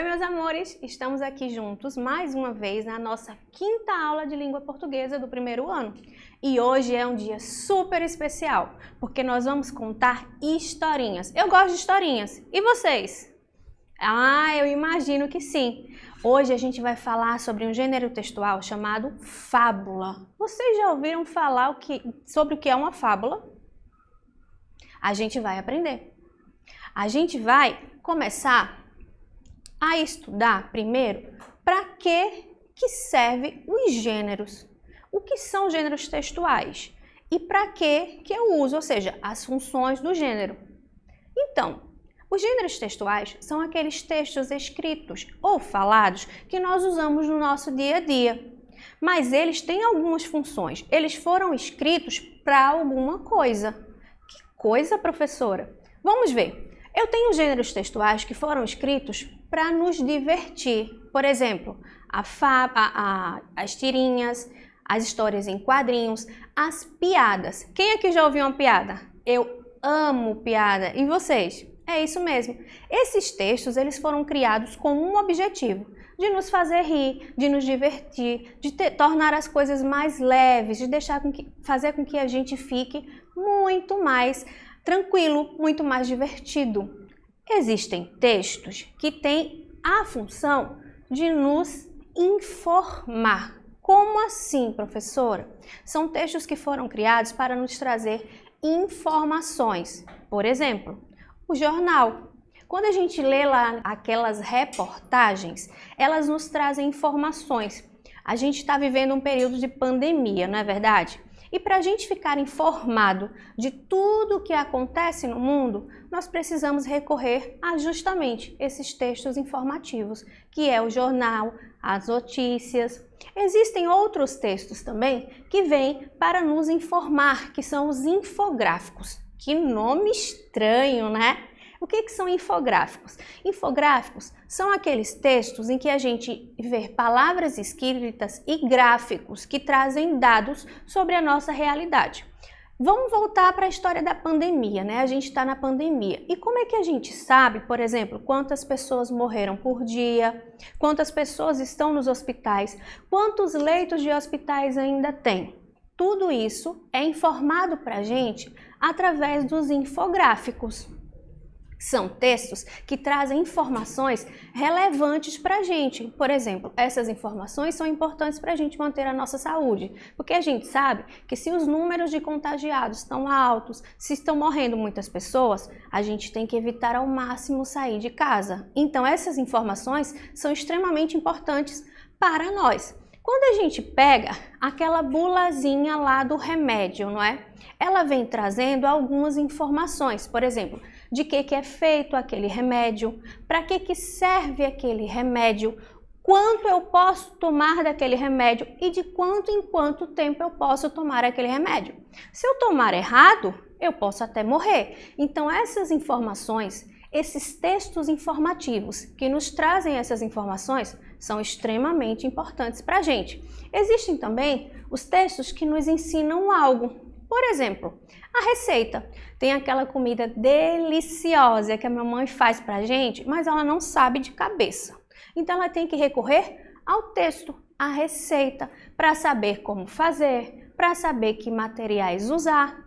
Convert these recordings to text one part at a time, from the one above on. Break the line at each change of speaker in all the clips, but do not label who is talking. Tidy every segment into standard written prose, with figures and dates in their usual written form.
Oi, meus amores! Estamos aqui juntos mais uma vez na nossa quinta aula de língua portuguesa do primeiro ano. E hoje é um dia super especial, porque nós vamos contar historinhas. Eu gosto de historinhas. E vocês? Ah, eu imagino que sim. Hoje a gente vai falar sobre um gênero textual chamado fábula. Vocês já ouviram falar sobre o que é uma fábula? A gente vai aprender. A gente vai começar a estudar primeiro para que servem os gêneros, o que são gêneros textuais e para que eu uso, ou seja, as funções do gênero. Então, os gêneros textuais são aqueles textos escritos ou falados que nós usamos no nosso dia a dia, mas eles têm algumas funções, eles foram escritos para alguma coisa. Que coisa, professora? Vamos ver. Eu tenho gêneros textuais que foram escritos para nos divertir. Por exemplo, as tirinhas, as histórias em quadrinhos, as piadas. Quem aqui já ouviu uma piada? Eu amo piada. E vocês? É isso mesmo. Esses textos eles foram criados com um objetivo, de nos fazer rir, de nos divertir, de tornar as coisas mais leves, de fazer com que a gente fique muito mais tranquilo, muito mais divertido. Existem textos que têm a função de nos informar. Como assim, professora? São textos que foram criados para nos trazer informações. Por exemplo, o jornal. Quando a gente lê lá aquelas reportagens, elas nos trazem informações. A gente está vivendo um período de pandemia, não é verdade? E para a gente ficar informado de tudo o que acontece no mundo, nós precisamos recorrer a justamente esses textos informativos, que é o jornal, as notícias. Existem outros textos também que vêm para nos informar, que são os infográficos. Que nome estranho, né? O que são infográficos? Infográficos são aqueles textos em que a gente vê palavras escritas e gráficos que trazem dados sobre a nossa realidade. Vamos voltar para a história da pandemia, né? A gente está na pandemia. E como é que a gente sabe, por exemplo, quantas pessoas morreram por dia, quantas pessoas estão nos hospitais, quantos leitos de hospitais ainda tem? Tudo isso é informado para a gente através dos infográficos. São textos que trazem informações relevantes para a gente. Por exemplo, essas informações são importantes para a gente manter a nossa saúde, porque a gente sabe que se os números de contagiados estão altos, se estão morrendo muitas pessoas, a gente tem que evitar ao máximo sair de casa. Então, essas informações são extremamente importantes para nós. Quando a gente pega aquela bulazinha lá do remédio, não é? Ela vem trazendo algumas informações, por exemplo, de que é feito aquele remédio, para que serve aquele remédio, quanto eu posso tomar daquele remédio e de quanto em quanto tempo eu posso tomar aquele remédio. Se eu tomar errado, eu posso até morrer. Então essas informações, esses textos informativos que nos trazem essas informações são extremamente importantes para a gente. Existem também os textos que nos ensinam algo. Por exemplo, a receita. Tem aquela comida deliciosa que a mamãe faz para a gente, mas ela não sabe de cabeça. Então ela tem que recorrer ao texto, à receita, para saber como fazer, para saber que materiais usar.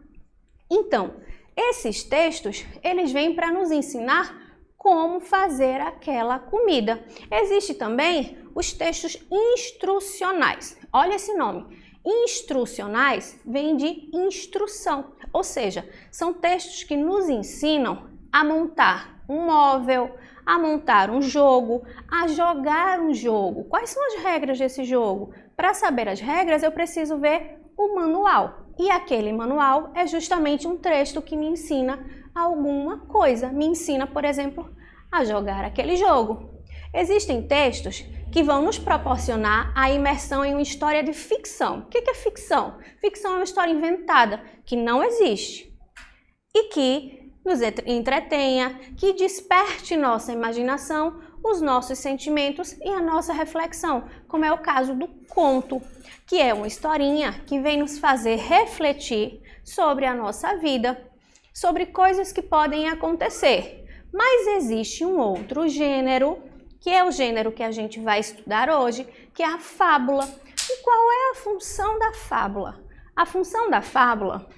Então, esses textos, eles vêm para nos ensinar como fazer aquela comida. Existe também os textos instrucionais. Olha esse nome. Instrucionais vem de instrução, ou seja, são textos que nos ensinam a montar um móvel, a montar um jogo, a jogar um jogo. Quais são as regras desse jogo? Para saber as regras, eu preciso ver o manual. E aquele manual é justamente um texto que me ensina alguma coisa. Me ensina, por exemplo, a jogar aquele jogo. Existem textos que vão nos proporcionar a imersão em uma história de ficção. O que é ficção? Ficção é uma história inventada, que não existe e que nos entretenha, que desperte nossa imaginação, os nossos sentimentos e a nossa reflexão, como é o caso do conto, que é uma historinha que vem nos fazer refletir sobre a nossa vida, sobre coisas que podem acontecer. Mas existe um outro gênero que é o gênero que a gente vai estudar hoje, que é a fábula. E qual é a função da fábula? A função da fábula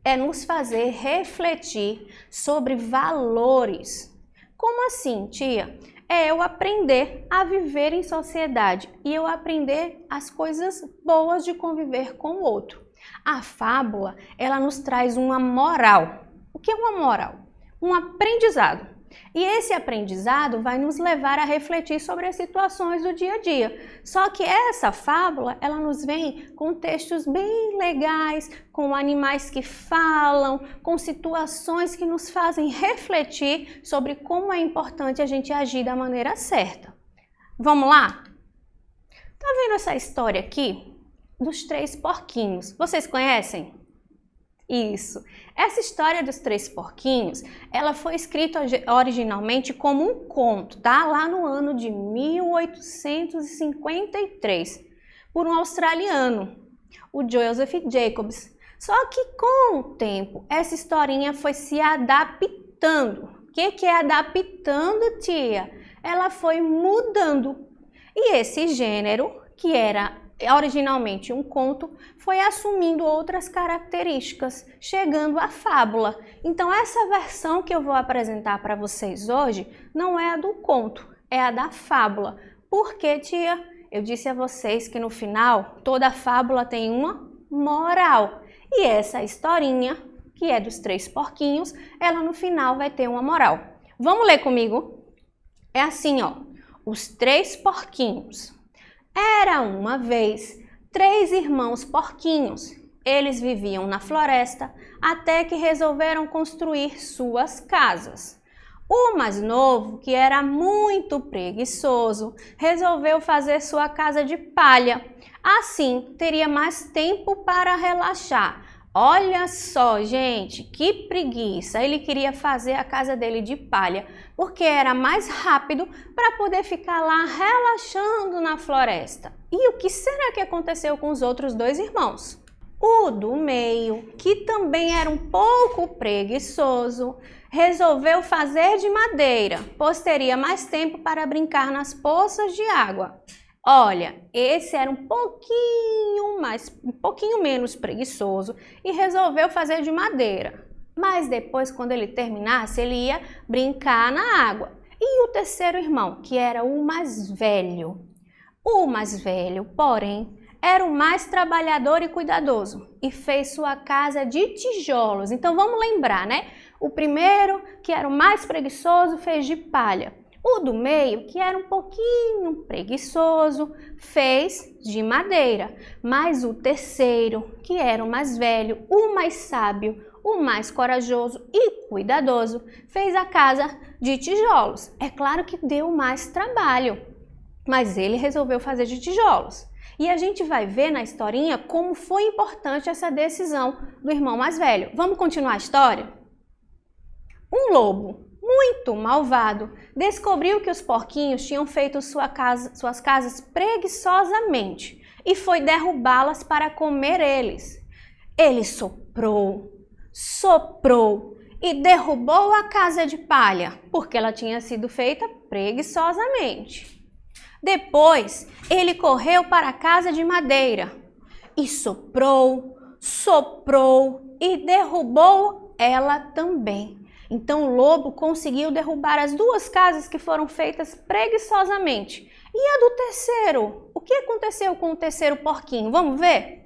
é nos fazer refletir sobre valores. Como assim, tia? É eu aprender a viver em sociedade e eu aprender as coisas boas de conviver com o outro. A fábula, ela nos traz uma moral. O que é uma moral? Um aprendizado. E esse aprendizado vai nos levar a refletir sobre as situações do dia a dia. Só que essa fábula, ela nos vem com textos bem legais, com animais que falam, com situações que nos fazem refletir sobre como é importante a gente agir da maneira certa. Vamos lá? Tá vendo essa história aqui? Dos 3 porquinhos. Vocês conhecem? Isso. Essa história dos 3 porquinhos, ela foi escrita originalmente como um conto, tá? Lá no ano de 1853, por um australiano, o Joseph Jacobs. Só que com o tempo, essa historinha foi se adaptando. O que é adaptando, tia? Ela foi mudando. E esse gênero, que era originalmente um conto, foi assumindo outras características, chegando à fábula. Então essa versão que eu vou apresentar para vocês hoje não é a do conto, é a da fábula. Por quê, tia? Eu disse a vocês que no final toda fábula tem uma moral. E essa historinha, que é dos 3 porquinhos, ela no final vai ter uma moral. Vamos ler comigo? É assim, ó. Os 3 porquinhos. Era uma vez 3 irmãos porquinhos. Eles viviam na floresta até que resolveram construir suas casas. O mais novo, que era muito preguiçoso, resolveu fazer sua casa de palha. Assim, teria mais tempo para relaxar. Olha só, gente, que preguiça! Ele queria fazer a casa dele de palha, porque era mais rápido para poder ficar lá relaxando na floresta. E o que será que aconteceu com os outros 2 irmãos? O do meio, que também era um pouco preguiçoso, resolveu fazer de madeira, pois teria mais tempo para brincar nas poças de água. Olha, esse era um pouquinho menos preguiçoso e resolveu fazer de madeira. Mas depois, quando ele terminasse, ele ia brincar na água. E o terceiro irmão, que era o mais velho. O mais velho, porém, era o mais trabalhador e cuidadoso e fez sua casa de tijolos. Então vamos lembrar, né? O primeiro, que era o mais preguiçoso, fez de palha. O do meio, que era um pouquinho preguiçoso, fez de madeira. Mas o terceiro, que era o mais velho, o mais sábio, o mais corajoso e cuidadoso, fez a casa de tijolos. É claro que deu mais trabalho, mas ele resolveu fazer de tijolos. E a gente vai ver na historinha como foi importante essa decisão do irmão mais velho. Vamos continuar a história? Um lobo muito malvado descobriu que os porquinhos tinham feito suas casas preguiçosamente e foi derrubá-las para comer eles. Ele soprou e derrubou a casa de palha, porque ela tinha sido feita preguiçosamente. Depois, ele correu para a casa de madeira e soprou e derrubou ela também. Então o lobo conseguiu derrubar as 2 casas que foram feitas preguiçosamente. E a do terceiro? O que aconteceu com o terceiro porquinho? Vamos ver?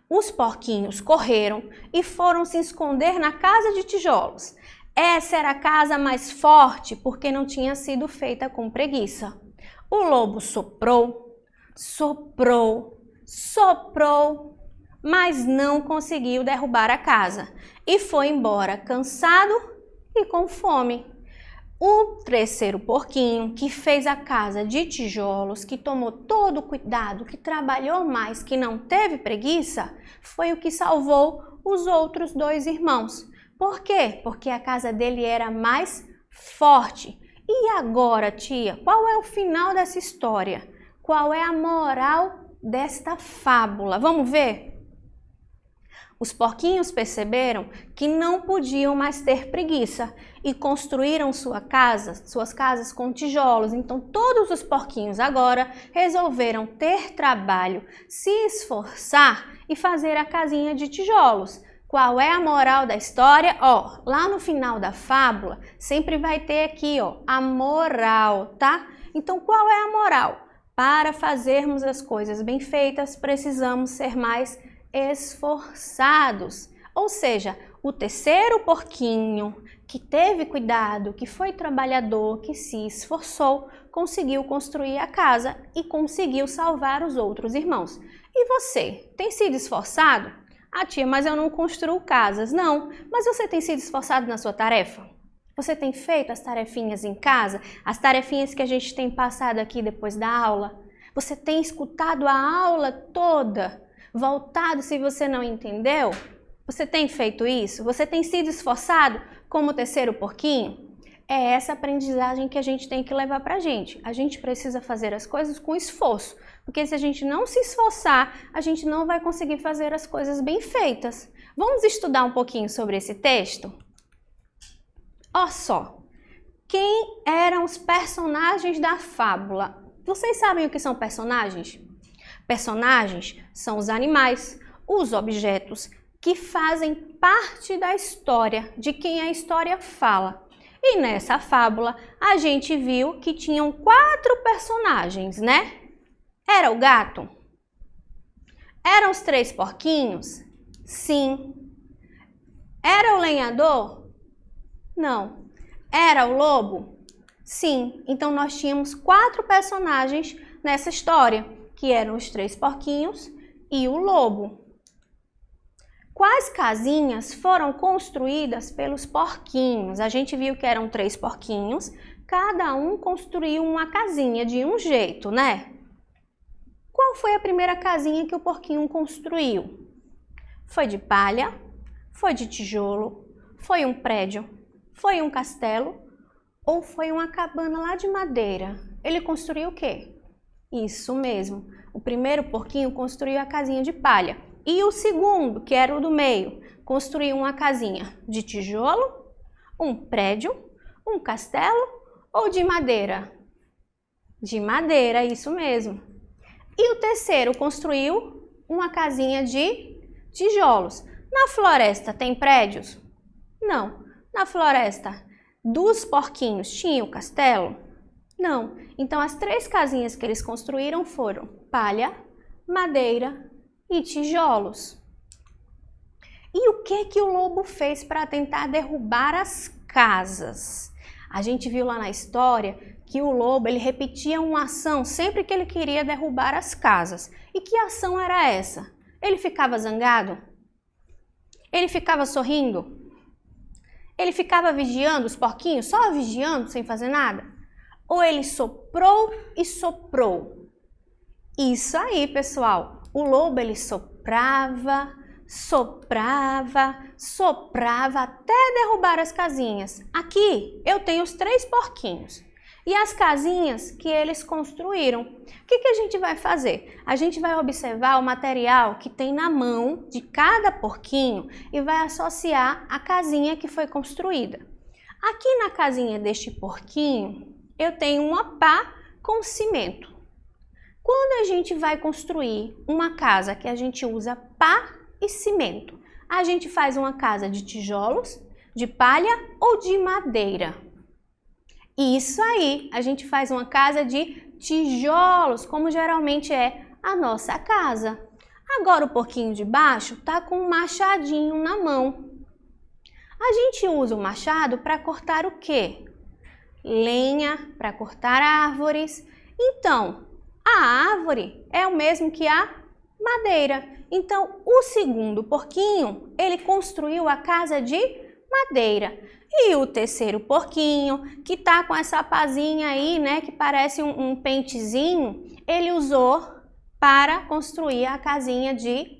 Os porquinhos correram e foram se esconder na casa de tijolos. Essa era a casa mais forte porque não tinha sido feita com preguiça. O lobo soprou, mas não conseguiu derrubar a casa e foi embora cansado e com fome. O terceiro porquinho, que fez a casa de tijolos, que tomou todo o cuidado, que trabalhou mais, que não teve preguiça, foi o que salvou os outros 2 irmãos. Por quê? Porque a casa dele era mais forte. E agora, tia, qual é o final dessa história? Qual é a moral desta fábula? Vamos ver? Os porquinhos perceberam que não podiam mais ter preguiça e construíram suas casas com tijolos. Então, todos os porquinhos agora resolveram ter trabalho, se esforçar e fazer a casinha de tijolos. Qual é a moral da história? Ó, lá no final da fábula, sempre vai ter aqui, ó, a moral, tá? Então, qual é a moral? Para fazermos as coisas bem feitas, precisamos ser mais esforçados. Ou seja, o terceiro porquinho que teve cuidado, que foi trabalhador, que se esforçou, conseguiu construir a casa e conseguiu salvar os outros irmãos. E você, tem sido esforçado? Ah, tia, mas eu não construo casas. Não, mas você tem sido esforçado na sua tarefa? Você tem feito as tarefinhas em casa? As tarefinhas que a gente tem passado aqui depois da aula? Você tem escutado a aula toda? Voltado se você não entendeu? Você tem feito isso? Você tem sido esforçado como o terceiro porquinho? É essa aprendizagem que a gente tem que levar pra gente. A gente precisa fazer as coisas com esforço, porque se a gente não se esforçar, a gente não vai conseguir fazer as coisas bem feitas. Vamos estudar um pouquinho sobre esse texto? Olha só, quem eram os personagens da fábula? Vocês sabem o que são personagens? Personagens são os animais, os objetos que fazem parte da história, de quem a história fala. E nessa fábula a gente viu que tinham 4 personagens, né? Era o gato? Eram os 3 porquinhos? Sim. Era o lenhador? Não. Era o lobo? Sim. Então nós tínhamos 4 personagens nessa história, que eram os 3 porquinhos e o lobo. Quais casinhas foram construídas pelos porquinhos? A gente viu que eram 3 porquinhos, cada um construiu uma casinha de um jeito, né? Qual foi a primeira casinha que o porquinho construiu? Foi de palha? Foi de tijolo? Foi um prédio? Foi um castelo? Ou foi uma cabana lá de madeira? Ele construiu o quê? Isso mesmo, o primeiro porquinho construiu a casinha de palha. E o segundo, que era o do meio, construiu uma casinha de tijolo, um prédio, um castelo ou de madeira? De madeira, isso mesmo. E o terceiro construiu uma casinha de tijolos. Na floresta tem prédios? Não. Na floresta dos porquinhos tinha o castelo? Não. Então as 3 casinhas que eles construíram foram palha, madeira e tijolos. E o que o lobo fez para tentar derrubar as casas? A gente viu lá na história que o lobo ele repetia uma ação sempre que ele queria derrubar as casas. E que ação era essa? Ele ficava zangado? Ele ficava sorrindo? Ele ficava vigiando os porquinhos, só vigiando sem fazer nada? Ou ele soprou e soprou? Isso aí, pessoal. O lobo ele soprava, soprava, soprava até derrubar as casinhas. Aqui eu tenho os 3 porquinhos e as casinhas que eles construíram. O que a gente vai fazer? A gente vai observar o material que tem na mão de cada porquinho e vai associar a casinha que foi construída. Aqui na casinha deste porquinho eu tenho uma pá com cimento. Quando a gente vai construir uma casa que a gente usa pá e cimento, a gente faz uma casa de tijolos, de palha ou de madeira? Isso aí, a gente faz uma casa de tijolos, como geralmente é a nossa casa. Agora o porquinho de baixo tá com um machadinho na mão. A gente usa o machado para cortar o quê? Lenha, para cortar árvores. Então, a árvore é o mesmo que a madeira. Então, o segundo porquinho, ele construiu a casa de madeira. E o terceiro porquinho, que tá com essa pazinha aí, né, que parece um pentezinho, ele usou para construir a casinha de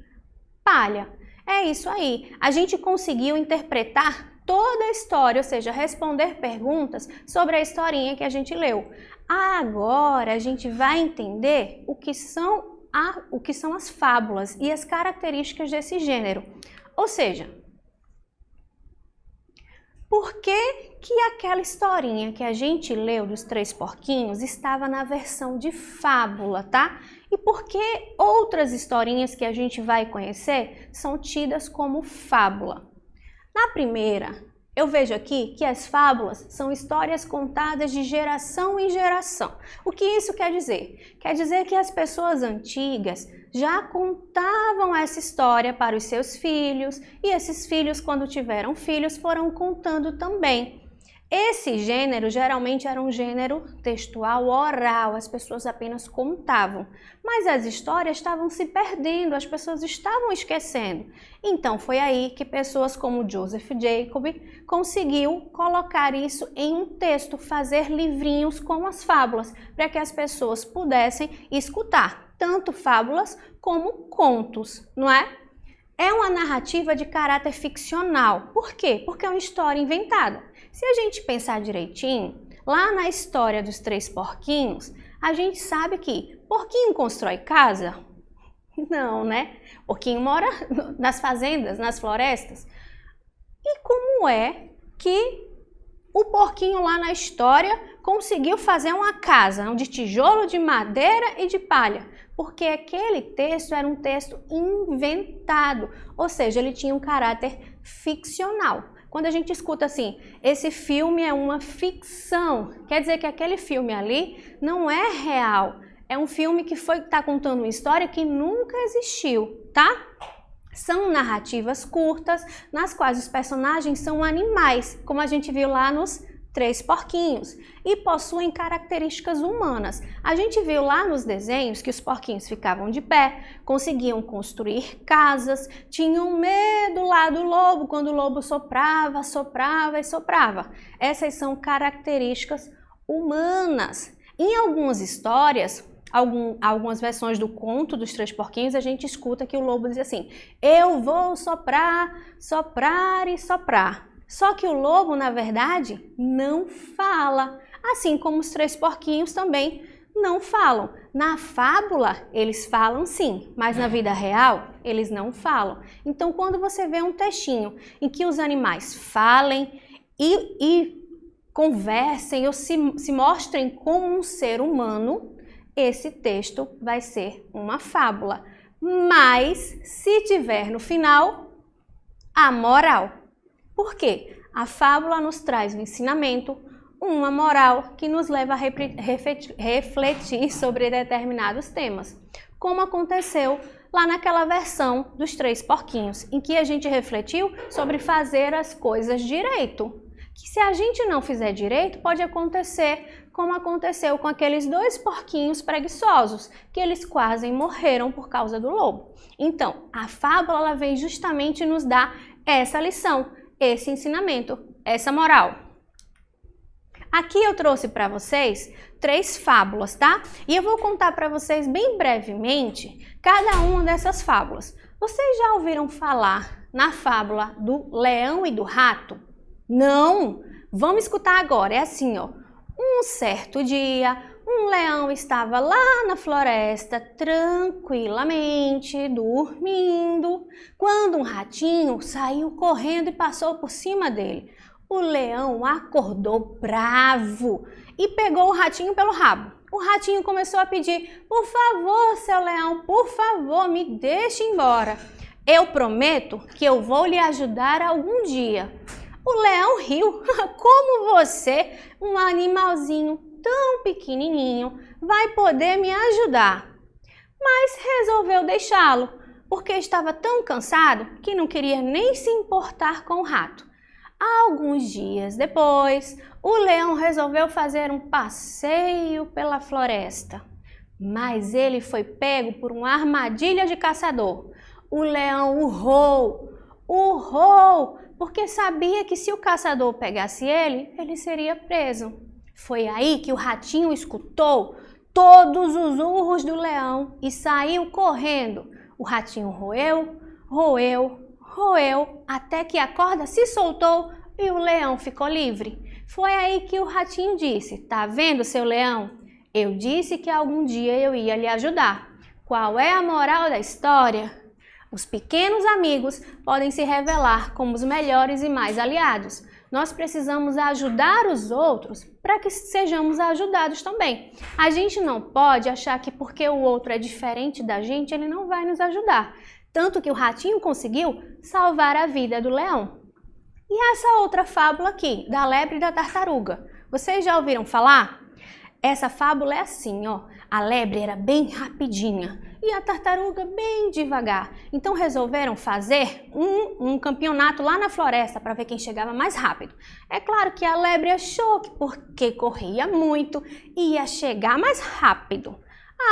palha. É isso aí. A gente conseguiu interpretar toda a história, ou seja, responder perguntas sobre a historinha que a gente leu. Agora a gente vai entender o que são o que são as fábulas e as características desse gênero. Ou seja, por que que aquela historinha que a gente leu dos Três Porquinhos estava na versão de fábula, tá? E por que outras historinhas que a gente vai conhecer são tidas como fábula? Na primeira, eu vejo aqui que as fábulas são histórias contadas de geração em geração. O que isso quer dizer? Quer dizer que as pessoas antigas já contavam essa história para os seus filhos e esses filhos, quando tiveram filhos, foram contando também. Esse gênero geralmente era um gênero textual oral, as pessoas apenas contavam, mas as histórias estavam se perdendo, as pessoas estavam esquecendo. Então foi aí que pessoas como Joseph Jacob conseguiu colocar isso em um texto, fazer livrinhos com as fábulas, para que as pessoas pudessem escutar, tanto fábulas como contos, não é? É uma narrativa de caráter ficcional. Por quê? Porque é uma história inventada. Se a gente pensar direitinho, lá na história dos Três Porquinhos, a gente sabe que porquinho constrói casa? Não, né? Porquinho mora nas fazendas, nas florestas. E como é que o porquinho lá na história conseguiu fazer uma casa de tijolo, de madeira e de palha? Porque aquele texto era um texto inventado, ou seja, ele tinha um caráter ficcional. Quando a gente escuta assim, esse filme é uma ficção, quer dizer que aquele filme ali não é real. É um filme que está contando uma história que nunca existiu, tá? São narrativas curtas, nas quais os personagens são animais, como a gente viu lá nos Três Porquinhos, e possuem características humanas. A gente viu lá nos desenhos que os porquinhos ficavam de pé, conseguiam construir casas, tinham medo lá do lobo, quando o lobo soprava, soprava e soprava. Essas são características humanas. Em algumas histórias, algumas versões do conto dos Três Porquinhos, a gente escuta que o lobo diz assim: eu vou soprar, soprar e soprar. Só que o lobo, na verdade, não fala, assim como os Três Porquinhos também não falam. Na fábula, eles falam sim, mas na vida real, eles não falam. Então, quando você vê um textinho em que os animais falem e conversem ou se mostrem como um ser humano, esse texto vai ser uma fábula. Mas, se tiver no final, a moral. Por quê? A fábula nos traz um ensinamento, uma moral que nos leva a refletir sobre determinados temas, como aconteceu lá naquela versão dos Três Porquinhos, em que a gente refletiu sobre fazer as coisas direito. Que se a gente não fizer direito, pode acontecer como aconteceu com aqueles dois porquinhos preguiçosos, que eles quase morreram por causa do lobo. Então, a fábula ela vem justamente nos dar essa lição, esse ensinamento, essa moral. Aqui eu trouxe para vocês 3 fábulas, tá? E eu vou contar para vocês bem brevemente cada uma dessas fábulas. Vocês já ouviram falar na fábula do leão e do rato? Não! Vamos escutar agora. É assim, ó. Um certo dia, um leão estava lá na floresta, tranquilamente, dormindo, quando um ratinho saiu correndo e passou por cima dele. O leão acordou bravo e pegou o ratinho pelo rabo. O ratinho começou a pedir: por favor, seu leão, por favor, me deixe embora. Eu prometo que eu vou lhe ajudar algum dia. O leão riu. Como você, um animalzinho tão pequenininho, vai poder me ajudar? Mas resolveu deixá-lo, porque estava tão cansado que não queria nem se importar com o rato. Alguns dias depois, o leão resolveu fazer um passeio pela floresta, mas ele foi pego por uma armadilha de caçador. O leão urrou, porque sabia que se o caçador pegasse ele, ele seria preso. Foi aí que o ratinho escutou todos os urros do leão e saiu correndo. O ratinho roeu, até que a corda se soltou e o leão ficou livre. Foi aí que o ratinho disse: tá vendo, seu leão? Eu disse que algum dia eu ia lhe ajudar. Qual é a moral da história? Os pequenos amigos podem se revelar como os melhores e mais aliados. Nós precisamos ajudar os outros para que sejamos ajudados também. A gente não pode achar que porque o outro é diferente da gente, ele não vai nos ajudar. Tanto que o ratinho conseguiu salvar a vida do leão. E essa outra fábula aqui, da lebre e da tartaruga, vocês já ouviram falar? Essa fábula é assim, ó. A lebre era bem rapidinha e a tartaruga bem devagar. Então resolveram fazer um campeonato lá na floresta para ver quem chegava mais rápido. É claro que a lebre achou que porque corria muito ia chegar mais rápido.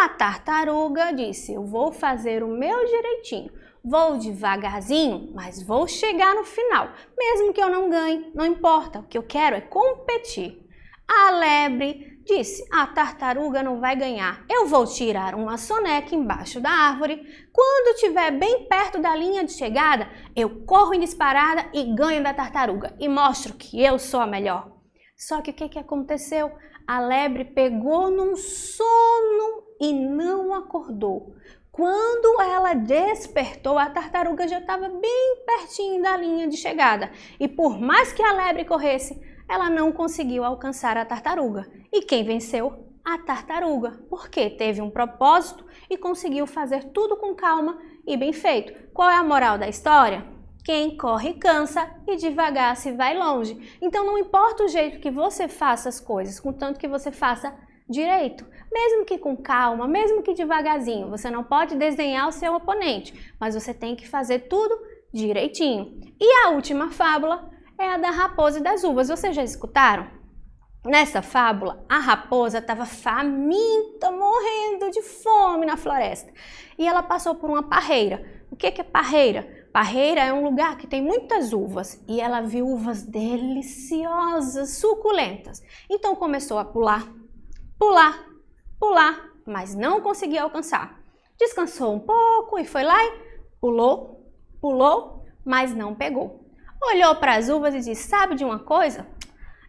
A tartaruga disse: eu vou fazer o meu direitinho. Vou devagarzinho, mas vou chegar no final. Mesmo que eu não ganhe, não importa. O que eu quero é competir. A lebre disse: a tartaruga não vai ganhar. Eu vou tirar uma soneca embaixo da árvore. Quando estiver bem perto da linha de chegada, eu corro em disparada e ganho da tartaruga. E mostro que eu sou a melhor. Só que o que aconteceu? A lebre pegou num sono e não acordou. Quando ela despertou, a tartaruga já estava bem pertinho da linha de chegada. E por mais que a lebre corresse, ela não conseguiu alcançar a tartaruga. E quem venceu? A tartaruga, porque teve um propósito e conseguiu fazer tudo com calma e bem feito. Qual é a moral da história? Quem corre cansa e devagar se vai longe. Então não importa o jeito que você faça as coisas, contanto que você faça direito. Mesmo que com calma, mesmo que devagarzinho. Você não pode desdenhar o seu oponente, mas você tem que fazer tudo direitinho. E a última fábula é a da raposa e das uvas. Vocês já escutaram? Nessa fábula, a raposa estava faminta, morrendo de fome na floresta. E ela passou por uma parreira. O que é parreira? Parreira é um lugar que tem muitas uvas. E ela viu uvas deliciosas, suculentas. Então começou a pular, mas não conseguia alcançar. Descansou um pouco e foi lá e pulou, mas não pegou. Olhou para as uvas e disse: sabe de uma coisa?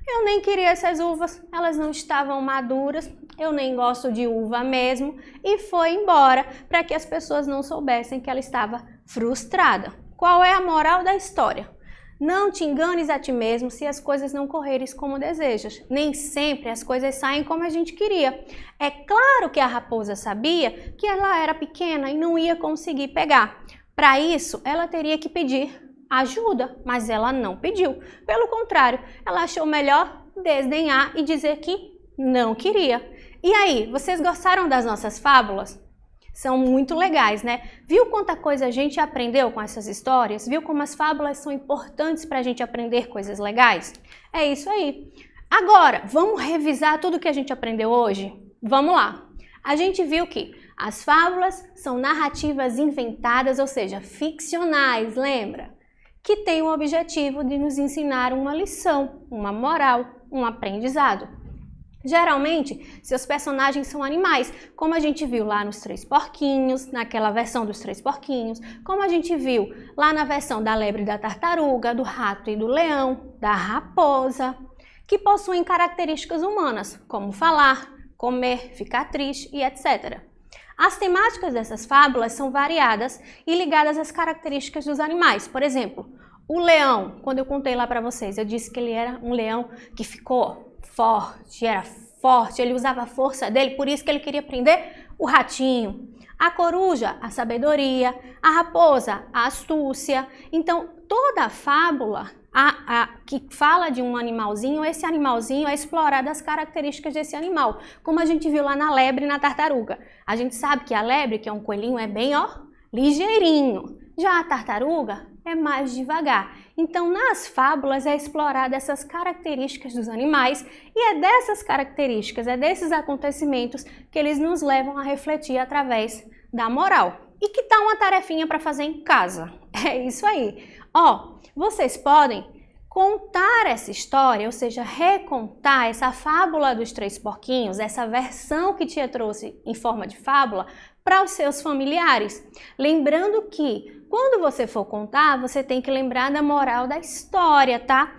Eu nem queria essas uvas, elas não estavam maduras, eu nem gosto de uva mesmo, e foi embora para que as pessoas não soubessem que ela estava frustrada. Qual é a moral da história? Não te enganes a ti mesmo se as coisas não correrem como desejas. Nem sempre as coisas saem como a gente queria. É claro que a raposa sabia que ela era pequena e não ia conseguir pegar. Para isso, ela teria que pedir ajuda, mas ela não pediu. Pelo contrário, ela achou melhor desdenhar e dizer que não queria. E aí, vocês gostaram das nossas fábulas? São muito legais, né? Viu quanta coisa a gente aprendeu com essas histórias? Viu como as fábulas são importantes para a gente aprender coisas legais? É isso aí. Agora, vamos revisar tudo que a gente aprendeu hoje? Vamos lá. A gente viu que as fábulas são narrativas inventadas, ou seja, ficcionais, lembra? Que tem o objetivo de nos ensinar uma lição, uma moral, um aprendizado. Geralmente, seus personagens são animais, como a gente viu lá nos Três Porquinhos, naquela versão dos Três Porquinhos, como a gente viu lá na versão da lebre e da tartaruga, do rato e do leão, da raposa, que possuem características humanas, como falar, comer, ficar triste e etc. As temáticas dessas fábulas são variadas e ligadas às características dos animais. Por exemplo, o leão, quando eu contei lá para vocês, eu disse que ele era um leão que ficou forte, era forte, ele usava a força dele, por isso que ele queria prender o ratinho. A coruja, a sabedoria, a raposa, a astúcia. Então, toda a fábula que fala de um animalzinho, esse animalzinho é explorado as características desse animal, como a gente viu lá na lebre e na tartaruga. A gente sabe que a lebre, que é um coelhinho, é bem, ligeirinho. Já a tartaruga é mais devagar. Então, nas fábulas é explorada essas características dos animais e é dessas características, é desses acontecimentos que eles nos levam a refletir através da moral. E que tal uma tarefinha para fazer em casa? É isso aí. Vocês podem contar essa história, ou seja, recontar essa fábula dos Três Porquinhos, essa versão que tia trouxe em forma de fábula, para os seus familiares. Lembrando que, quando você for contar, você tem que lembrar da moral da história, tá?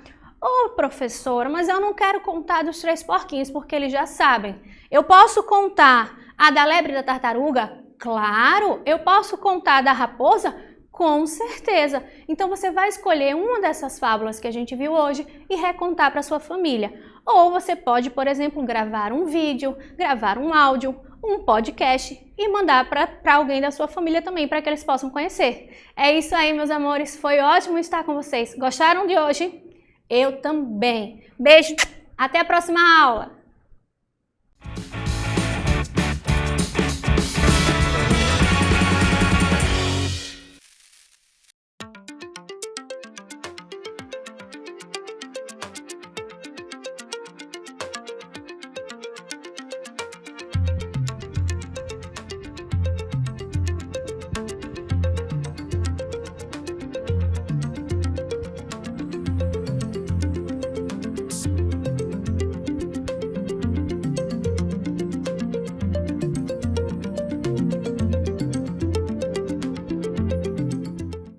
Professora, mas eu não quero contar dos Três Porquinhos, porque eles já sabem. Eu posso contar a da lebre e da tartaruga? Claro, eu posso contar da raposa? Com certeza! Então você vai escolher uma dessas fábulas que a gente viu hoje e recontar para sua família. Ou você pode, por exemplo, gravar um vídeo, gravar um áudio, um podcast e mandar para alguém da sua família também, para que eles possam conhecer. É isso aí, meus amores. Foi ótimo estar com vocês. Gostaram de hoje? Eu também. Beijo. Até a próxima aula.